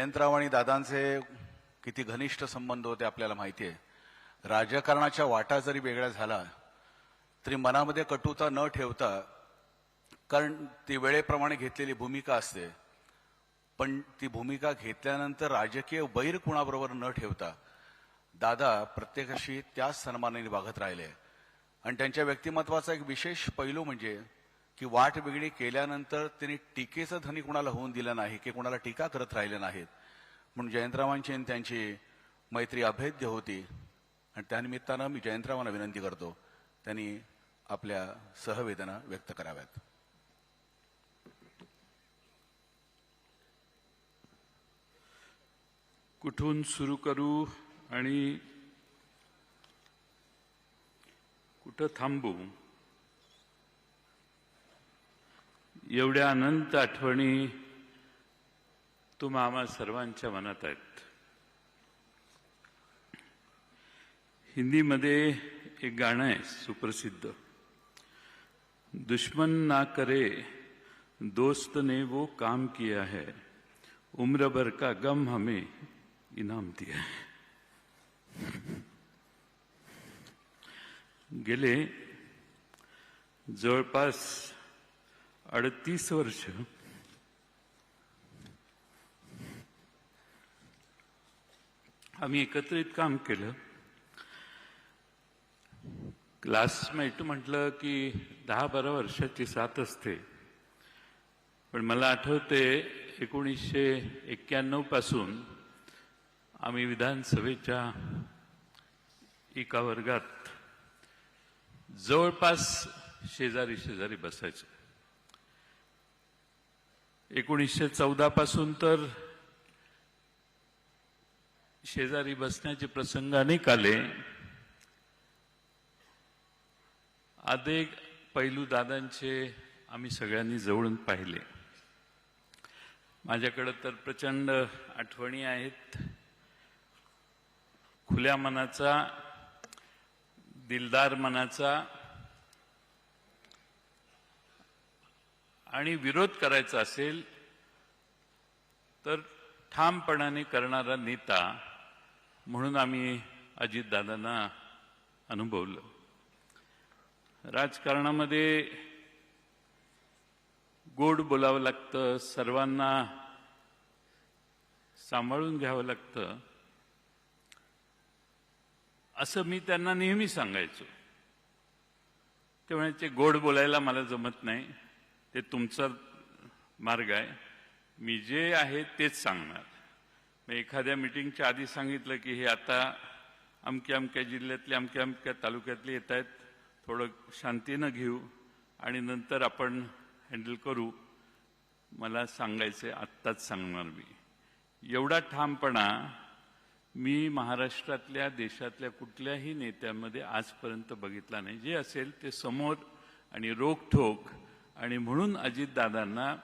जयंतराव आणि दादांचे किती घनिष्ठ संबंध होते आपल्याला माहिती आहे. राजकारणाच्या वाटा जरी वेगळ्या झाला तरी मनामध्ये कटुता न ठेवता, कारण ती वेळेप्रमाणे घेतलेली भूमिका असते, पण ती भूमिका घेतल्यानंतर राजकीय वैर कुणाबरोबर न ठेवता दादा प्रत्येकाशी त्याच सन्मानाने वागत राहिले. आणि त्यांच्या व्यक्तिमत्वाचा एक विशेष पैलू म्हणजे की वाट वेगळी केल्यानंतर त्यांनी टीकेचं धनी कुणाला होऊन दिलं नाही, की कुणाला टीका करत राहिले नाहीत. म्हणून जयंतरावांची आणि त्यांची मैत्री अभेद्य होती. आणि त्यानिमित्तानं मी जयंतरावांना विनंती करतो त्यांनी आपल्या सहवेदना व्यक्त कराव्यात. कुठून सुरू करू आणि कुठं थांबू, एवढ्या अनंत आठवणी तुम्हा आम्हा सर्वांच्या मनात आहेत. हिंदीमध्ये एक गाणं आहे सुप्रसिद्ध, दुश्मन ना करे दोस्त ने वो काम किया है, उम्र भर का गम हमें इनाम दिया है. गेले जवळपास 38 वर्ष आम्ही एकत्रित काम केलं. क्लासमेट म्हटलं की 10-12 वर्षाची साथ असते, पण मला आठवते 1991 पासून आम्ही विधानसभेच्या एका वर्गात जवळपास शेजारी शेजारी बसायचो. 1914 पासून तर शेजारी बसण्याचे प्रसंग अनेक आले. अनेक पैलू दादांचे आम्ही सगळ्यांनी जवळून पाहिले. माझ्याकडे तर प्रचंड आठवणी आहेत. खुल्या मनाचा, दिलदार मनाचा आणि विरोध करायचा असेल तर ठामपणाने करणारा नेता म्हणून आम्ही अजितदादांना अनुभवलं. राजकारणामध्ये गोड बोलावं लागतं, सर्वांना सांभाळून घ्यावं लागतं, असं मी त्यांना नेहमी सांगायचो. ते म्हणायचे गोड बोलायला मला जमत नाही, ते तुमचा मार्ग आहे, मी जे आहे तेच सांगणार. मी एखाद्या मिटिंगच्या आधी सांगितलं की हे आता अमक्या अमक्या जिल्ह्यातले अमक्या अमक्या तालुक्यातले येत आहेत, थोडं शांतीनं घेऊ आणि नंतर आपण हँडल करू, मला सांगायचे आत्ताच सांगणार मी. एवढा ठामपणा मी महाराष्ट्रातल्या देशातल्या कुठल्याही नेत्यामध्ये आजपर्यंत बघितला नाही. जे असेल ते समोर आणि रोखठोक. आणि म्हणून अजितदादांना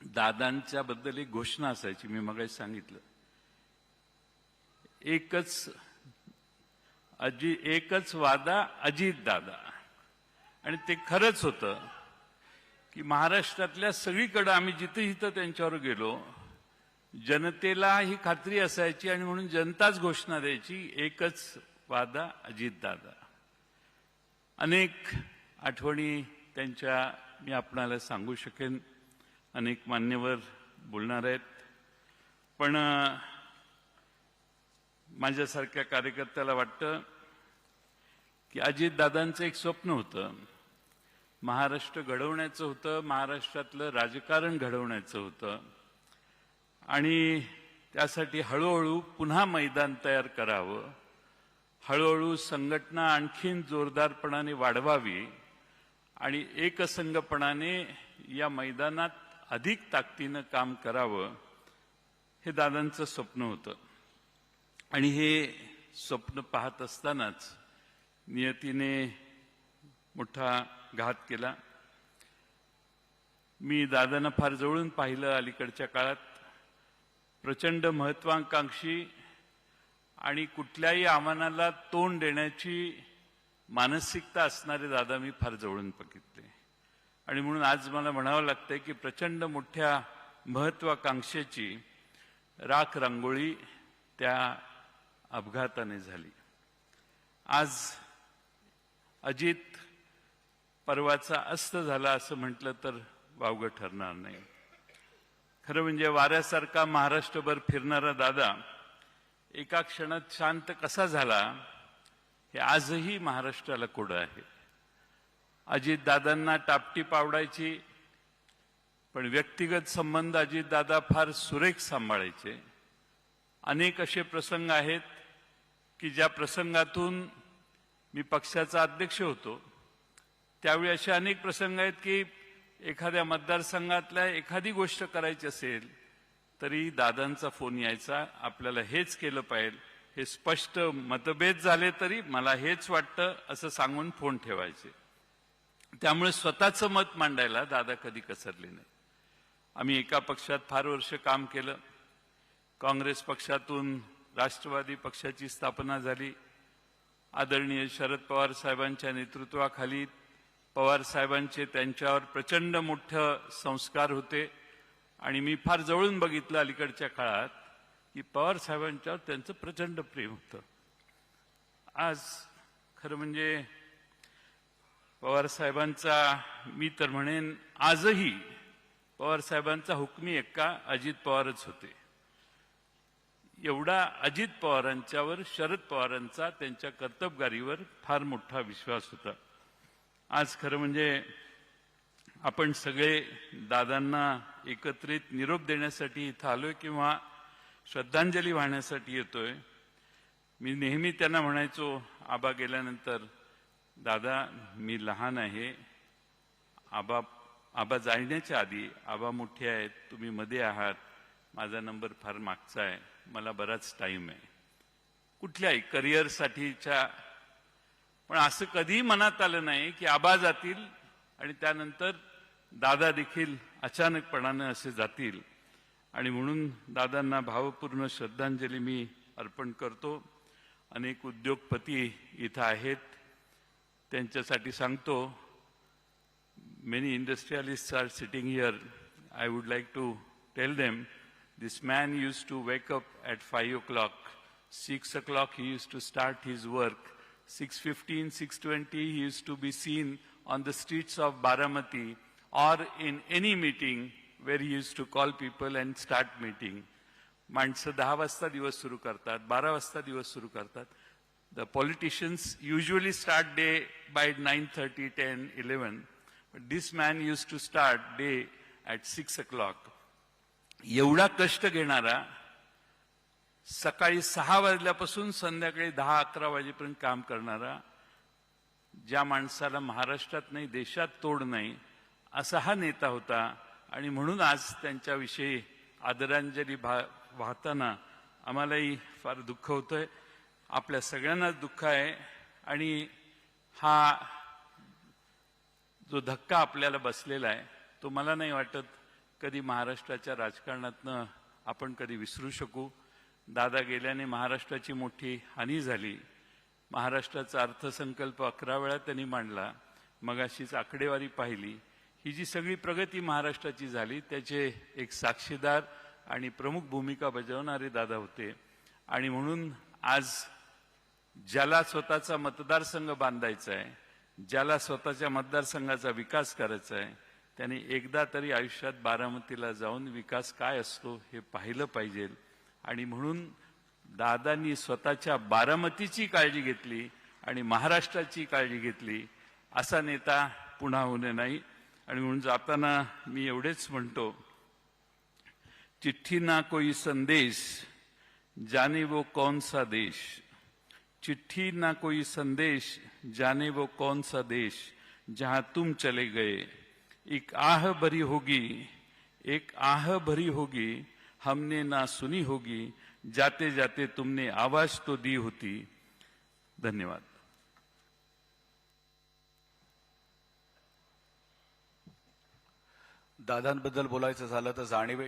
दादांच्या बद्दल एक घोषणा असायची, मी मगाशी सांगितलं, एकच वादा अजितदादा. आणि ते खरंच होतं की महाराष्ट्रातल्या सगळीकडे आम्ही जिथं जिथं त्यांच्यावर गेलो जनतेला ही खात्री असायची आणि म्हणून जनताच घोषणा द्यायची, एकच वादा अजितदादा. अनेक आठवणी त्यांच्या मी आपणाला सांगू शकेन, अनेक मान्यवर बोलणार आहेत, पण माझ्यासारख्या कार्यकर्त्याला वाटतं की अजितदादांचं एक स्वप्न होतं, महाराष्ट्र घडवण्याचं होतं, महाराष्ट्रातलं राजकारण घडवण्याचं होतं. आणि त्यासाठी हळूहळू पुन्हा मैदान तयार करावं, हळूहळू संघटना आणखीन जोरदारपणाने वाढवावी आणि एकसंघपणाने या मैदानात अधिक ताकदीनं काम करावं, हे दादांचं स्वप्न होतं. आणि हे स्वप्न पाहत असतानाच नियतीने मोठा घात केला. मी दादांना फार जवळून पाहिलं अलीकडच्या काळात. प्रचंड महत्वाकांक्षी आणि कुठल्याही आव्हानाला तोंड देण्याची मानसिकता असणारे दादा मी फार जवळून बघितले. आणि म्हणून आज मला म्हणावं लागतंय की प्रचंड मोठ्या महत्वाकांक्षेची राख रांगोळी त्या अपघाताने झाली. आज अजित पर्वाचा अस्त झाला असं म्हटलं तर वावगं ठरणार नाही. खरं म्हणजे वाऱ्यासारखा महाराष्ट्रभर फिरणारा दादा एका क्षणात शांत कसा झाला हे आजही महाराष्ट्राला कोडं आहे. अजितदादांना टापटीप आवडायची, पण व्यक्तिगत संबंध अजितदादा फार सुरेख सांभाळायचे. अनेक असे प्रसंग आहेत की ज्या प्रसंगातून मी पक्षाचा अध्यक्ष होतो, त्यावेळी असे अनेक प्रसंग आहेत की एखाद्या मतदारसंघातल्या एखादी गोष्ट करायची असेल तरी दादांचा फोन यायचा, आपल्याला हेच केलं पाहिजे, हे स्पष्ट मतभेद झाले तरी मला हेच वाटतं असं सांगून फोन ठेवायचे. त्यामुळे स्वतःचं मत मांडायला दादा कधी कसरले नाही. आम्ही एका पक्षात फार वर्ष काम केलं. काँग्रेस पक्षातून राष्ट्रवादी पक्षाची स्थापना झाली. आदरणीय शरद पवार साहेबांच्या नेतृत्वाखाली पवार साहेबांचे त्यांच्यावर प्रचंड मोठे संस्कार होते आणि मी फार जवळून बघितलं अलीकडच्या काळात की पवार साहेबांच्यावर त्यांचं प्रचंड प्रेम होतं. आज खरं म्हणजे पवार साहेबांचा, मी तर म्हणेन आजही पवार साहेबांचा हुकमी एक्का अजित पवारच होते. एवढा अजित पवारांच्यावर शरद पवारांचा त्यांच्या कर्तबगारीवर फार मोठा विश्वास होता. आज खरं म्हणजे आपण सगळे दादांना एकत्रित निरोप देण्यासाठी इथं आलोय किंवा श्रद्धांजली वाहण्यासाठी येतोय. मी नेहमी त्यांना म्हणायचो, आबा गेल्यानंतर, दादा मी लहान आहे, आबा जाण्याच्या आधी, आबा मोठे आहेत, तुम्ही मध्ये आहात, माझा नंबर फार मागचा आहे, मला बराच टाइम आहे कुठल्याही करिअरसाठीच्या. पण असं कधीही मनात आलं नाही की आबा जातील आणि त्यानंतर दादा देखील अचानकपणानं असे जातील. आणि म्हणून दादांना भावपूर्ण श्रद्धांजली मी अर्पण करतो. अनेक उद्योगपती इथं आहेत, त्यांच्यासाठी सांगतो, many industrialists are sitting here. I would like to tell them, this man used to wake up at 5 o'clock. 6 o'clock he used to start his work. 6:15, 6:20 he used to be seen on the streets of Baramati or in any meeting where he used to call people and start meeting. माणसं 10 वाजता दिवस सुरू करतात, 12 वाजता दिवस सुरू करतात. The politicians usually start day by 9:30, 10, 11. But this man used to start day at 6 o'clock. एवढा कष्ट घेणारा, सकाळी 6 वाजल्यापासून संध्याकाळी 10-11 वाजेपर्यंत काम करणारा, ज्या माणसाला महाराष्ट्रात नाही देशात तोड नाही, असा हा नेता होता. आणि म्हणून आज त्यांच्याविषयी आदरांजली वाहताना आम्हालाही फार दुःख होतंय. आपल्या सगळ्यांनाच दुःख आहे. आणि हा जो धक्का आपल्याला बसलेला आहे तो मला नाही वाटत कधी महाराष्ट्राच्या राजकारणातनं आपण कधी विसरू शकू. दादा गेल्याने महाराष्ट्राची मोठी हानी झाली. महाराष्ट्राचा अर्थसंकल्प 11 वेळा त्यांनी मांडला. मगाशीच आकडेवारी पाहिली. ही जी सगळी प्रगती महाराष्ट्राची झाली त्याचे एक साक्षीदार आणि प्रमुख भूमिका बजावणारे दादा होते. आणि म्हणून आज ज्याला स्वतःचा मतदारसंघ बांधायचा आहे, ज्याला स्वतःच्या मतदारसंघाचा विकास करायचा आहे, त्यांनी एकदा तरी आयुष्यात बारामतीला जाऊन विकास काय असतो हे पाहिलं पाहिजे. आणि म्हणून दादांनी स्वतःच्या बारामतीची काळजी घेतली आणि महाराष्ट्राची काळजी घेतली. असा नेता पुन्हा होणे नाही. आणि म्हणून जाताना मी एवढेच म्हणतो, चिट्ठी ना कोई संदेश, जाने वो कौन सा देश. चिट्ठी ना कोई संदेश, जाने वो कौन सा देश, जहां तुम चले गए. एक आह भरी होगी, एक आह भरी होगी, हमने ना सुनी होगी, जाते जाते तुमने आवाज तो दी होती. धन्यवाद. दादांबद्दल बोलायचं झालं तर जाणीवे